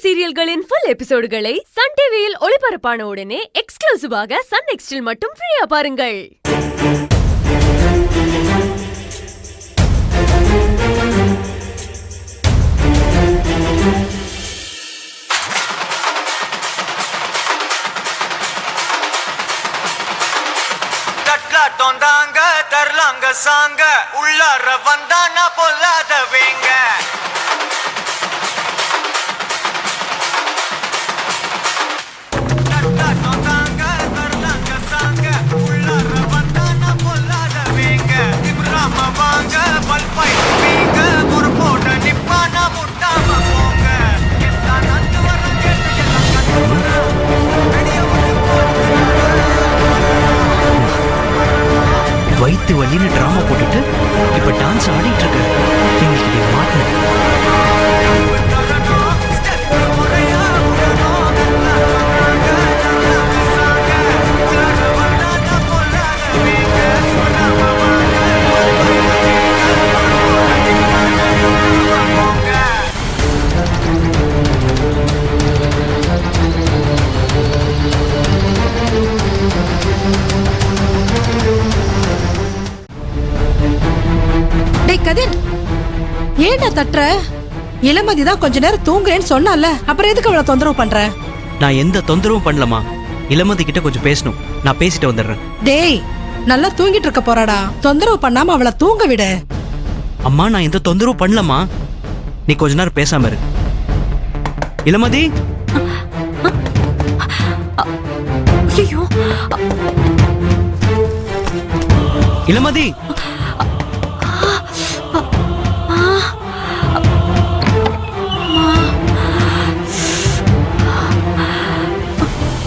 சீரியல்களின் full எபிசோடுகளை Sun டிவியில் ஒளிபரப்பான உடனே எக்ஸ்க்ளூசிவாக சன் நெக்ஸ்டில் மட்டும் ஃப்ரீயா பாருங்கள். தொந்தாங்க தரலாங்க சாங்க உள்ளார வந்தானா பொல்லாத வேங்க தொந்தாங்க தரலாங்க சாங்க உள்ளார வந்தானா பொல்லாத வேங்க இப்ராம வாங்க பல்பை வீங்க ஒரு போட நிப்பானா முட்டாம போங்க எத்தா நந்து வர கேட்டு எல்லாம் கண்டு வர வெளிய வயிற்று வலின்னு டிராமா போட்டுட்டு இப்ப டான்ஸ் ஆடிட்டு இருக்க. இன்னைக்கு மாட்டின ஏன்டா தட்டுற? இளமதி தான் கொஞ்ச நேரம் தூங்குறேன்னு சொன்னால, அப்புறம் எதுக்கு அவளை தொந்தரவு பண்ற? நான் எந்த தொந்தரவும் பண்ணலமா. இளமதி கிட்ட கொஞ்சம் பேசணும், நான் பேசிட்டு வந்துடுறேன். டேய், நல்லா தூங்கிட்டு இருக்க போறாடா, தொந்தரவு பண்ணாம அவளை தூங்க விடு. அம்மா நான் எந்த தொந்தரவும் பண்ணலமா, நீ கொஞ்ச நேரம் பேசாம இரு. இளமதி இளமதி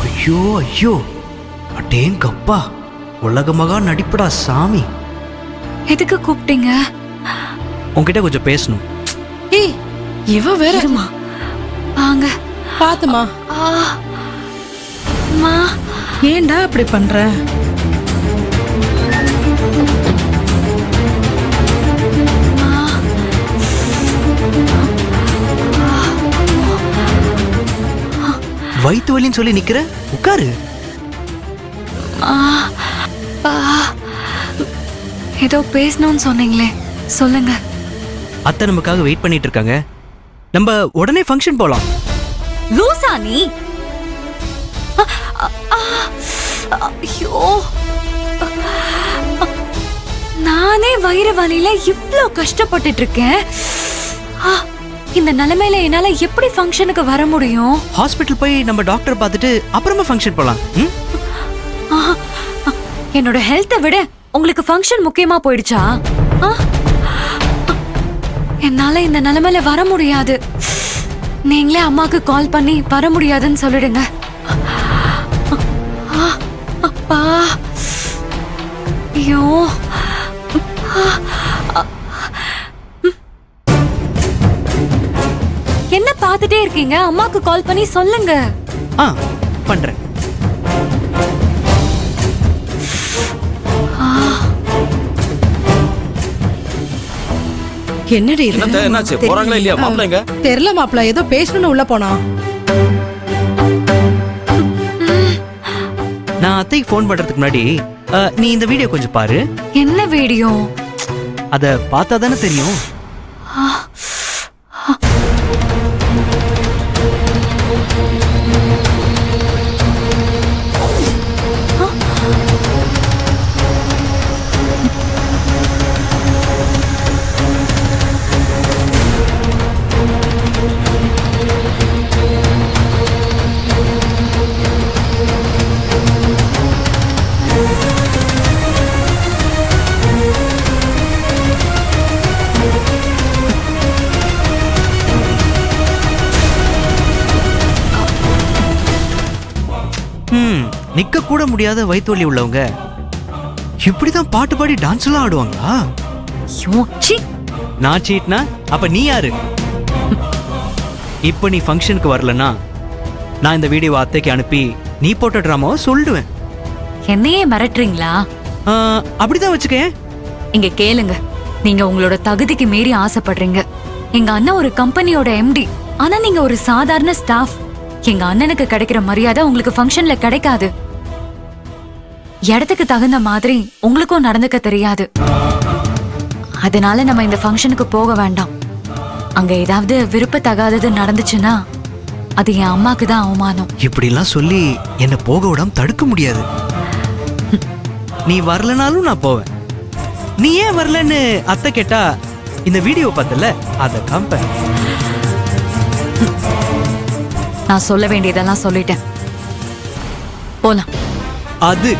ஐயோ ஐயோ, அடேங்கப்பா, உலகமகா நடிப்படா சாமி. எதுக்கு கூப்பிட்டீங்க? உன்கிட்ட கொஞ்சம் பேசணும். ஏய், இவ வேறமா. வாங்க. பாத்துமா. அம்மா, ஏன்டா அப்படி பண்ற? வயிற்று வலின்னு சொல்லி நிக்கிற, உட்காரு. ஏதோ பேசணும்னு சொன்னீங்களே, சொல்லுங்க. அத்தை நமக்காக வெயிட் பண்ணிட்டு இருக்காங்க, நம்ம உடனே ஃபங்க்ஷன் போலாம். லூசா நீ? ஐயோ, நானே வயிறு வலியில இவ்ளோ கஷ்டப்பட்டுட்டு இருக்கேன். இந்த நிலைமையில என்னால எப்படி ஃபங்க்ஷனுக்கு வர முடியும்? ஹாஸ்பிடல் போய் நம்ம டாக்டர் பார்த்துட்டு அப்புறமா ஃபங்க்ஷன் போலாம். என்னோட ஹெல்த்தை விட உங்களுக்கு ஃபங்க்ஷன் முக்கியமா போயிடுச்சா? என்னால இந்த நிலைமையில வர முடியாது. நீங்களே அம்மாக்கு கால் பண்ணி வர முடியாதுன்னு சொல்லிடுங்க. அப்பா, ஐயோ, என்ன பார்த்துட்டே இருக்கீங்க? அம்மாக்கு கால் பண்ணி சொல்லுங்க. பண்றேன். என்னடி என்னாச்சு? போறாங்களா இல்லையா மாப்ளங்க? தெரியல மாப்ள, ஏதோ பேசணும்னு உள்ள போனா. நான் அத்தைக்கு ஃபோன் பண்றதுக்கு முன்னாடி நீ இந்த வீடியோ கொஞ்சம் பாரு. என்ன வீடியோ? அத பார்த்தா தானே தெரியும். நிக்க கூட முடியாத வயிற்று வலி உள்ளவங்க இப்படிதான் பாட்டு பாடி டான்ஸ் எல்லாம் ஆடுவாங்களா? நான் சீட்னா அப்ப நீ யாரு? இப்ப நீ ஃபங்க்ஷனுக்கு வரலனா நான் இந்த வீடியோ அத்தைக்கு அனுப்பி நீ போட்ட டிராமாவை சொல்லுவேன். என்னையே மிரட்டுறீங்களா? அப்படிதான் வச்சுக்கேன். இங்க கேளுங்க, நீங்க உங்களோட தகுதிக்கு மீறி ஆசைப்படுறீங்க. எங்க அண்ணா ஒரு கம்பெனியோட எம்டி, ஆனா நீங்க ஒரு சாதாரண ஸ்டாஃப். எங்க அண்ணனுக்கு கிடைக்கிற மரியாதை உங்களுக்கு ஃபங்க்ஷன்ல கிடைக்காது. இடத்துக்கு தகுந்த மாதிரி உங்களுக்கும் நடந்துக்க தெரியாது. அதனால நம்ம இந்த ஃபங்க்ஷனுக்கு போக வேண்டாம். அங்க ஏதாவது விருப்பத்தகாதது நடந்துச்சுன்னா அது என் அம்மாக்கு தான் அவமானம். இப்படிலாம் சொல்லி என்னை போக விடாம தடுக்க முடியாது. நீ வரலனாலும் நான் போவேன். நீ ஏன் வரலன்னு அத்தை கேட்டா இந்த வீடியோ பார்த்தல அத காம்ப. நான் சொல்ல வேண்டியதெல்லாம் சொல்லிட்டேன். போலாம். அது